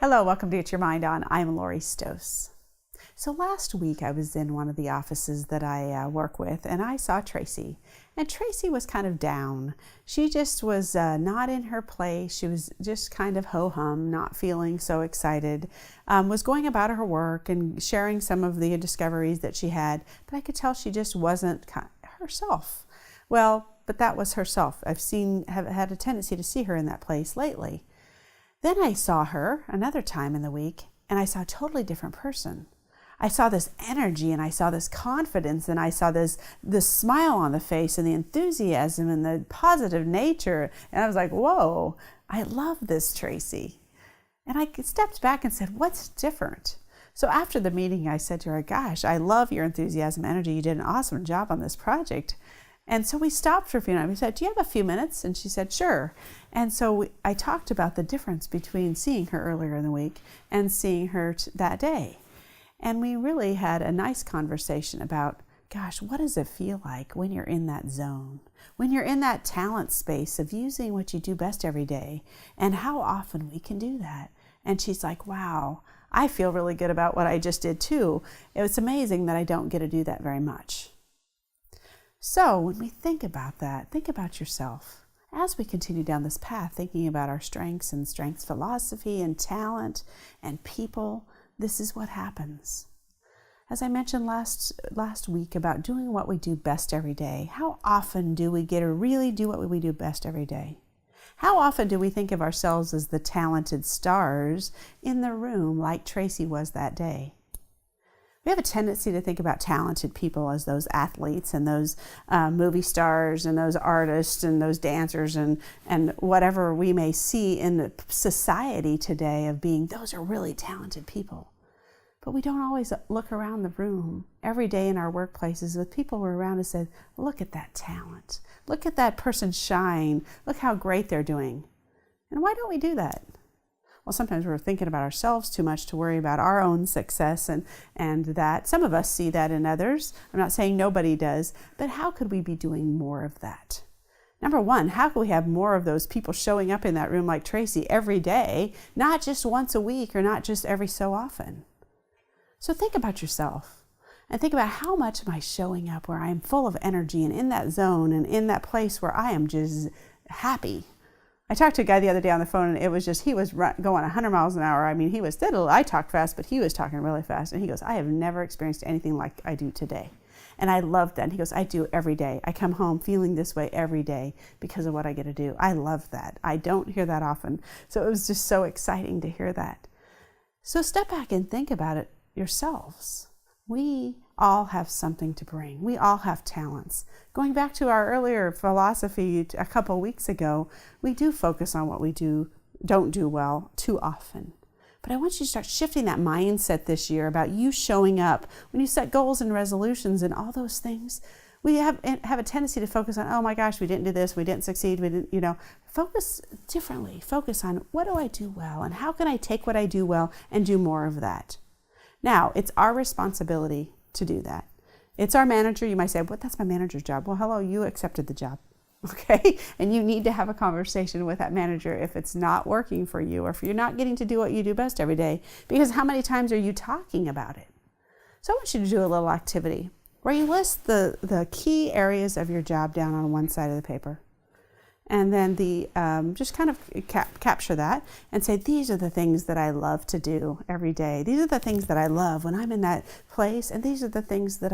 Hello, welcome to Get Your Mind On. I'm Lori Stohs. So last week I was in one of the offices that I work with, and I saw Tracy. And Tracy was kind of down. She just was not in her place. She was just kind of ho-hum, not feeling so excited, was going about her work and sharing some of the discoveries that she had, but I could tell she just wasn't herself. Well, but that was herself. Have had a tendency to see her in that place lately. Then I saw her another time in the week, and I saw a totally different person. I saw this energy, and I saw this confidence, and I saw this smile on the face, and the enthusiasm, and the positive nature. And I was like, whoa, I love this Tracy. And I stepped back and said, what's different? So after the meeting, I said to her, gosh, I love your enthusiasm, energy. You did an awesome job on this project. And so we stopped for a few minutes. We said, do you have a few minutes? And she said, sure. And so I talked about the difference between seeing her earlier in the week and seeing her that day. And we really had a nice conversation about, gosh, what does it feel like when you're in that zone? When you're in that talent space of using what you do best every day, and how often we can do that. And she's like, wow, I feel really good about what I just did too. It's amazing that I don't get to do that very much. So when we think about that, think about yourself. As we continue down this path, thinking about our strengths and strengths philosophy and talent and people, this is what happens. As I mentioned last week about doing what we do best every day, how often do we get to really do what we do best every day? How often do we think of ourselves as the talented stars in the room like Tracy was that day? We have a tendency to think about talented people as those athletes and those movie stars and those artists and those dancers and whatever we may see in the society today of being, those are really talented people. But we don't always look around the room every day in our workplaces with people who are around and say, look at that talent. Look at that person shine. Look how great they're doing. And why don't we do that? Well, sometimes we're thinking about ourselves too much to worry about our own success and that. Some of us see that in others. I'm not saying nobody does, but how could we be doing more of that? Number one, how can we have more of those people showing up in that room like Tracy every day, not just once a week or not just every so often? So think about yourself and think about how much am I showing up where I am full of energy and in that zone and in that place where I am just happy. I talked to a guy the other day on the phone, and it was just, he was going 100 miles an hour. I mean, he was steady. I talked fast, but he was talking really fast. And he goes, I have never experienced anything like I do today. And I loved that. And he goes, I do it every day. I come home feeling this way every day because of what I get to do. I love that. I don't hear that often. So it was just so exciting to hear that. So step back and think about it yourselves. We all have something to bring. We all have talents. Going back to our earlier philosophy a couple weeks ago, we do focus on what we don't do well too often. But I want you to start shifting that mindset this year about you showing up. When you set goals and resolutions and all those things, we have a tendency to focus on, oh my gosh, we didn't do this, we didn't succeed, we didn't, focus differently. Focus on what do I do well and how can I take what I do well and do more of that. Now, it's our responsibility to do that. It's our manager. You might say, well, that's my manager's job. Well, hello, you accepted the job, okay? And you need to have a conversation with that manager if it's not working for you or if you're not getting to do what you do best every day, because how many times are you talking about it? So I want you to do a little activity where you list the key areas of your job down on one side of the paper. And then just kind of capture that and say, these are the things that I love to do every day. These are the things that I love when I'm in that place. And these are the things that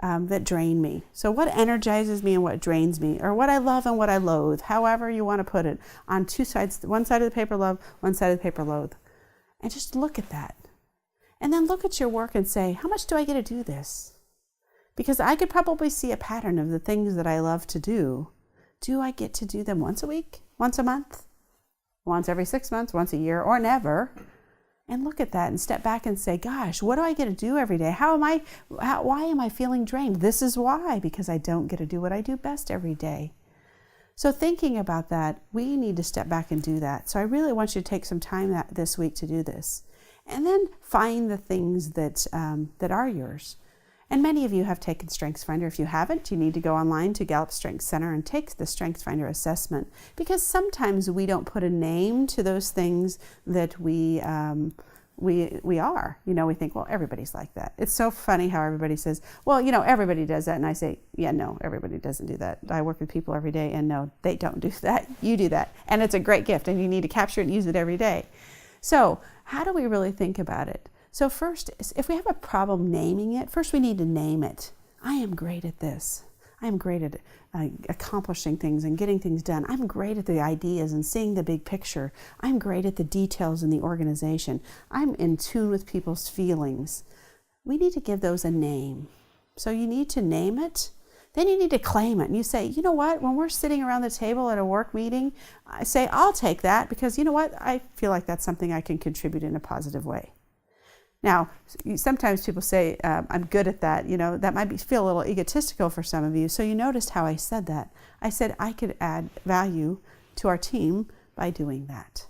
that drain me. So what energizes me and what drains me, or what I love and what I loathe, however you want to put it, on two sides, one side of the paper love, one side of the paper loathe. And just look at that. And then look at your work and say, how much do I get to do this? Because I could probably see a pattern of the things that I love to do. Do I get to do them once a week, once a month, once every 6 months, once a year, or never? And look at that and step back and say, gosh, what do I get to do every day? Why am I feeling drained? This is why, because I don't get to do what I do best every day. So thinking about that, we need to step back and do that. So I really want you to take some time this week to do this. And then find the things that are yours. And many of you have taken StrengthsFinder. If you haven't, you need to go online to Gallup Strengths Center and take the StrengthsFinder assessment, because sometimes we don't put a name to those things that we are. We think, well, everybody's like that. It's so funny how everybody says, well, everybody does that. And I say, yeah, no, everybody doesn't do that. I work with people every day, and no, they don't do that. You do that. And it's a great gift, and you need to capture it and use it every day. So how do we really think about it? So first, if we have a problem naming it, first we need to name it. I am great at this. I am great at accomplishing things and getting things done. I'm great at the ideas and seeing the big picture. I'm great at the details in the organization. I'm in tune with people's feelings. We need to give those a name. So you need to name it. Then you need to claim it. And you say, you know what, when we're sitting around the table at a work meeting, I say, I'll take that, because you know what, I feel like that's something I can contribute in a positive way. Now, sometimes people say, I'm good at that. That might feel a little egotistical for some of you. So you noticed how I said that. I said I could add value to our team by doing that,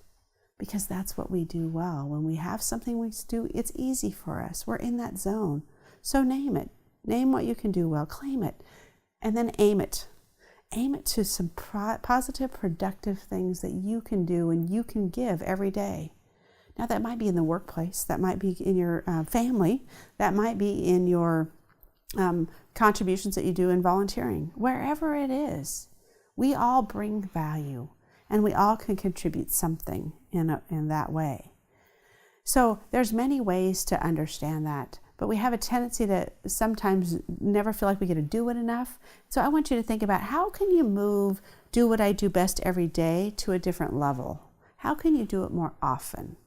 because that's what we do well. When we have something we do, it's easy for us. We're in that zone. So name it. Name what you can do well. Claim it. And then aim it. Aim it to some positive, productive things that you can do and you can give every day. Now, that might be in the workplace, that might be in your family, that might be in your contributions that you do in volunteering. Wherever it is, we all bring value, and we all can contribute something in that way. So there's many ways to understand that, but we have a tendency to sometimes never feel like we get to do it enough. So I want you to think about, how can you do what I do best every day to a different level? How can you do it more often?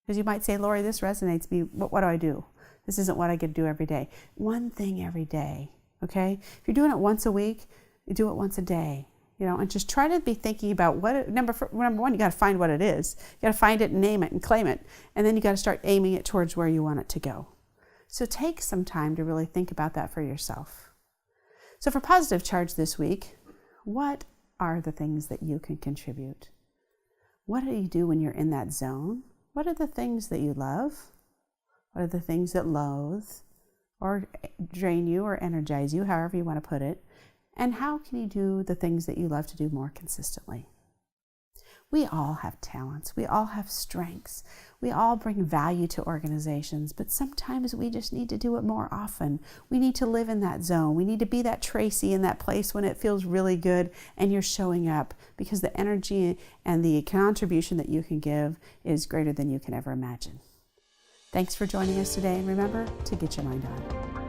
Because you might say, Lori, this resonates with me. What do I do? This isn't what I get to do every day. One thing every day, okay? If you're doing it once a week, you do it once a day, and just try to be thinking about number one, you got to find what it is. You got to find it and name it and claim it. And then you got to start aiming it towards where you want it to go. So take some time to really think about that for yourself. So for Positive Charge this week, what are the things that you can contribute? What do you do when you're in that zone? What are the things that you love? What are the things that loathe or drain you or energize you, however you want to put it? And how can you do the things that you love to do more consistently? We all have talents. We all have strengths. We all bring value to organizations, but sometimes we just need to do it more often. We need to live in that zone. We need to be that Tracy in that place when it feels really good and you're showing up, because the energy and the contribution that you can give is greater than you can ever imagine. Thanks for joining us today, and remember to get your mind on.